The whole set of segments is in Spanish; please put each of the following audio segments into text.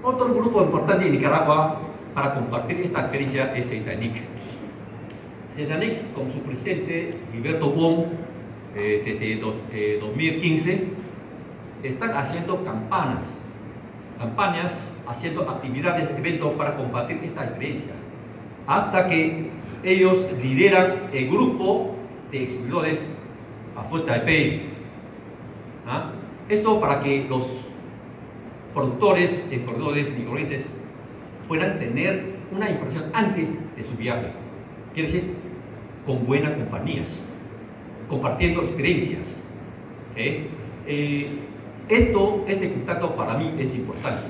Otro grupo importante en Nicaragua para compartir esta experiencia es Setanic. Setanic, con su presidente Gilberto Wong, desde 2015, están haciendo campañas, haciendo actividades, eventos para compartir esta experiencia, hasta que ellos lideran el grupo de exhibidores a Food Taipei. ¿Ah? Esto para que los productores, emprendedores nicaragüenses puedan tener una información antes de su viaje. Quiere decir, con buenas compañías, compartiendo experiencias. Este contacto para mí es importante.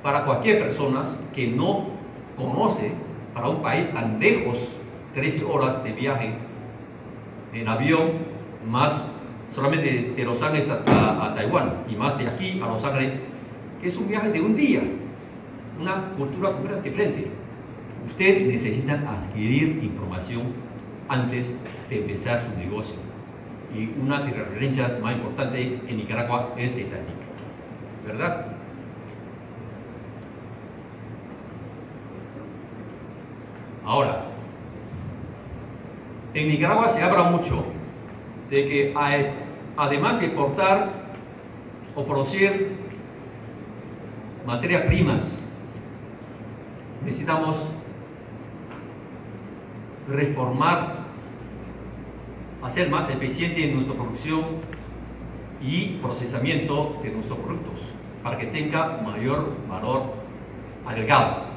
Para cualquier persona que no conoce, para un país tan lejos, 13 horas de viaje en avión, más solamente de Los Ángeles a Taiwán, y más de aquí a Los Ángeles, que es un viaje de un día, una cultura completamente diferente. Usted necesita adquirir información antes de empezar su negocio. Y una de las referencias más importantes en Nicaragua es Setanic, ¿verdad? Ahora, en Nicaragua se habla mucho de que además de exportar o producir materias primas, necesitamos reformar, hacer más eficiente nuestra producción y procesamiento de nuestros productos para que tenga mayor valor agregado.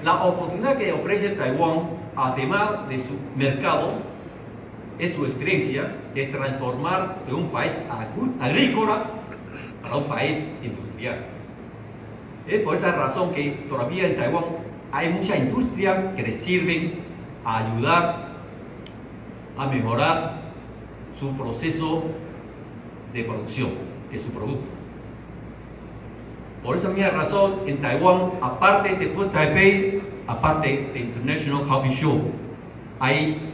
La oportunidad que ofrece Taiwán, además de su mercado, es su experiencia de transformar de un país agrícola a un país industrial. Es por esa razón que todavía en Taiwán hay mucha industria que le sirven a ayudar a mejorar su proceso de producción de su producto. Por esa misma razón, en Taiwán, aparte de Food Taipei, aparte de International Coffee Show, hay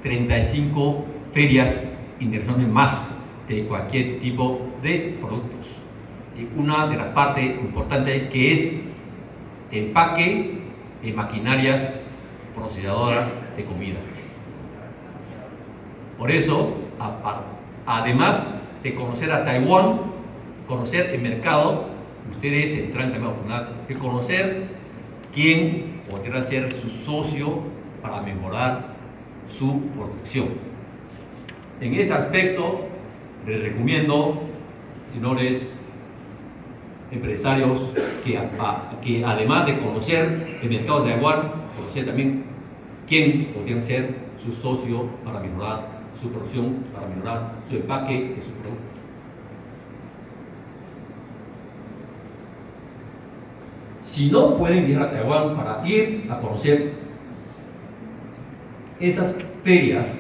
35 ferias internacionales más de cualquier tipo de productos. Y una de las partes importantes que es empaque de maquinarias procesadoras de comida. Por eso, además de conocer a Taiwán, conocer el mercado, ustedes tendrán también la oportunidad de conocer quién podrá ser su socio para mejorar su producción. En ese aspecto, les recomiendo, señores empresarios, que además de conocer el mercado de Taiwán, conocer también quién podría ser su socio para mejorar su producción, para mejorar su empaque de su producto. Si no pueden viajar a Taiwán para ir a conocer esas ferias,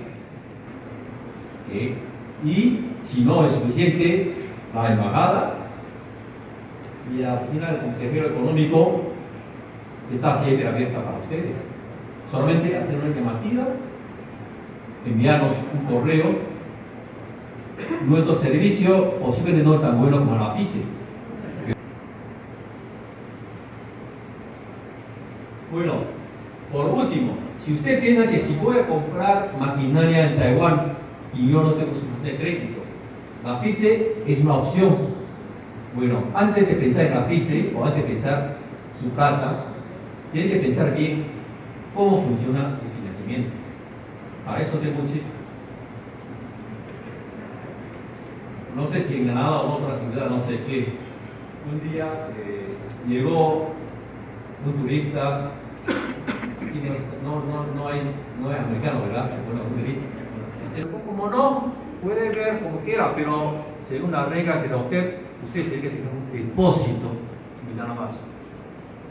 y si no es suficiente, la embajada y la oficina del consejero económico está siempre abierta para ustedes. Solamente hacer una llamativa, enviarnos un correo. Nuestro servicio posiblemente no es tan bueno como la FICE. Bueno, por último, si usted piensa que si puede comprar maquinaria en Taiwán y yo no tengo suficiente crédito, la FICE es una opción. Bueno, antes de pensar en la FICE o antes de pensar su plata, tiene que pensar bien cómo funciona el financiamiento. Para eso tengo un chiste. No sé si en Granada o en otra ciudad, no sé qué. Un día llegó un turista, y no es americano, ¿verdad? Bueno, un turista. Como no, puede ver como quiera, pero según la regla del hotel, usted tiene que tener un depósito y nada más.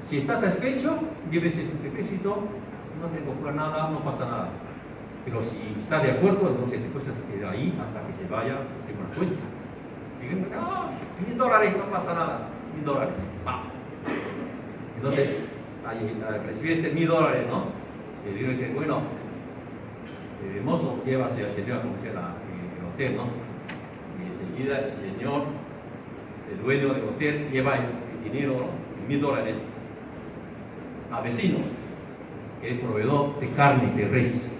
Si está satisfecho, llévese su depósito, no te compra nada, no pasa nada. Pero si está de acuerdo, entonces el depósito se queda ahí hasta que se vaya según la cuenta. Díganme, $1,000, no pasa nada, $1,000. ¡Pam! Entonces, recibiste $1,000, ¿no? Y digo que, bueno, mozo, llévase al señor a conocer el hotel, ¿no? Y enseguida el señor el dueño del hotel lleva el dinero, $1,000, a vecino, que es proveedor de carne de res.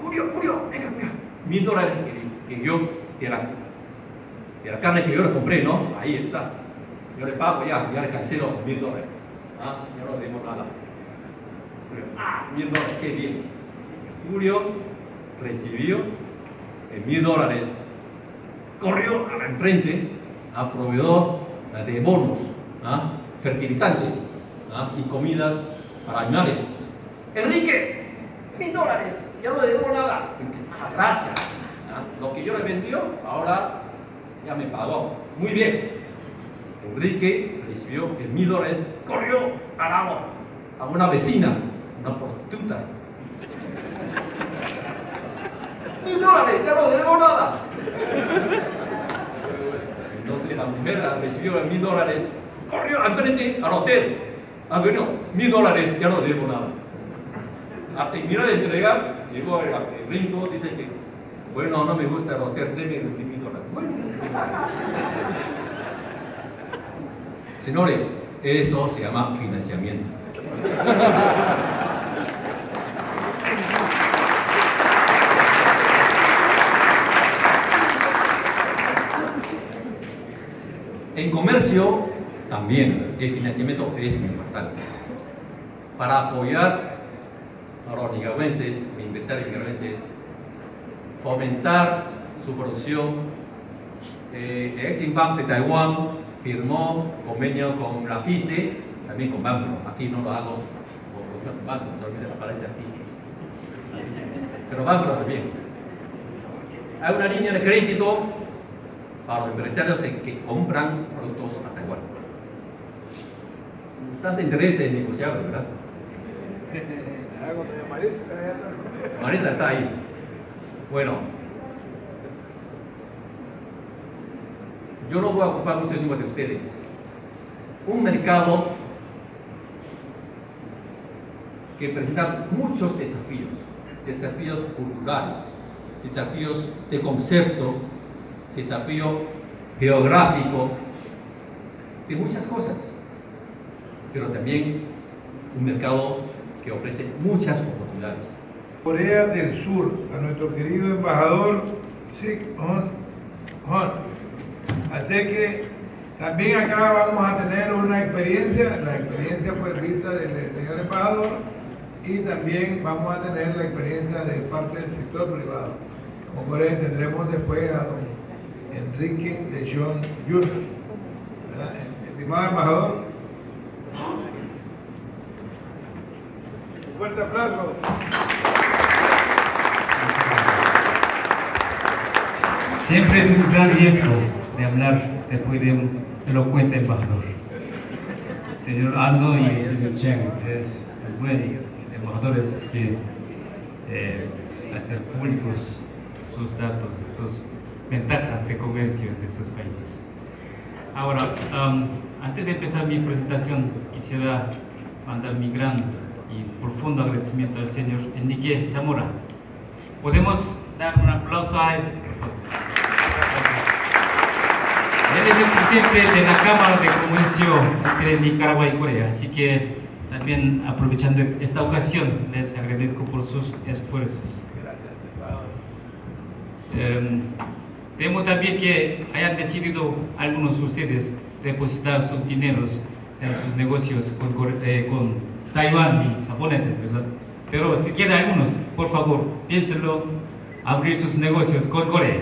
Julio, venga, $1,000 que yo, de la carne que yo le compré, ¿no? Ahí está. Yo le pago ya le cancelo $1,000. ¿Ah? Yo no debo nada. Julio, $1,000, qué bien. Julio recibió $1,000, corrió a la enfrente al proveedor de bonos, fertilizantes y comidas para animales. Enrique, $1,000, ya no le debo nada. Gracias. Lo que yo le vendió, ahora ya me pagó. Muy bien. Enrique recibió $1,000, corrió al agua a una vecina, una prostituta. $1,000, ya no le debo nada. Entonces la mujer recibió $1,000, corrió al frente al hotel. Bueno, $1,000, ya no le debo nada. Al terminar de entregar, llegó el brinco, dice que, bueno, no me gusta el hotel, deme $1,000. Bueno. Señores, eso se llama financiamiento. En comercio también el financiamiento es muy importante para apoyar a los nicaragüenses, empresarios nicaragüenses, fomentar su producción. El Exim Bank de Taiwán firmó convenio con la FICE, también con Banco. Aquí no lo hago con Banco, solamente aparece aquí. Pero Banco también. Hay una línea de crédito para los empresarios que compran productos a Taiwán. ¿Estás interesado en negociar, verdad? Marisa está ahí. Bueno, yo no voy a ocupar mucho tiempo de ustedes. Un mercado que presenta muchos desafíos culturales, desafíos de concepto, desafío geográfico, de muchas cosas, pero también un mercado que ofrece muchas oportunidades. Corea del Sur, a nuestro querido embajador Sik Hon. Así que también acá vamos a tener una experiencia, la experiencia pues vista del señor embajador, y también vamos a tener la experiencia de parte del sector privado. Como Corea tendremos después a don Enrique de John Jr. Estimado embajador, un fuerte aplauso. Siempre es un gran riesgo de hablar después de un elocuente embajador. Señor Aldo y señor Chen, ustedes, bueno, embajadores que hacer públicos sus datos, sus ventajas de comercio de sus países. Ahora, antes de empezar mi presentación, quisiera mandar mi gran y profundo agradecimiento al señor Enrique Zamora. ¿Podemos dar un aplauso a él? Él es el presidente de la Cámara de Comercio entre Nicaragua y Corea, así que también aprovechando esta ocasión les agradezco por sus esfuerzos. Vemos también que hayan decidido algunos de ustedes depositar sus dineros en sus negocios con Taiwán y japoneses, ¿verdad? Pero si quedan algunos, por favor, piénsenlo, abrir sus negocios con Corea.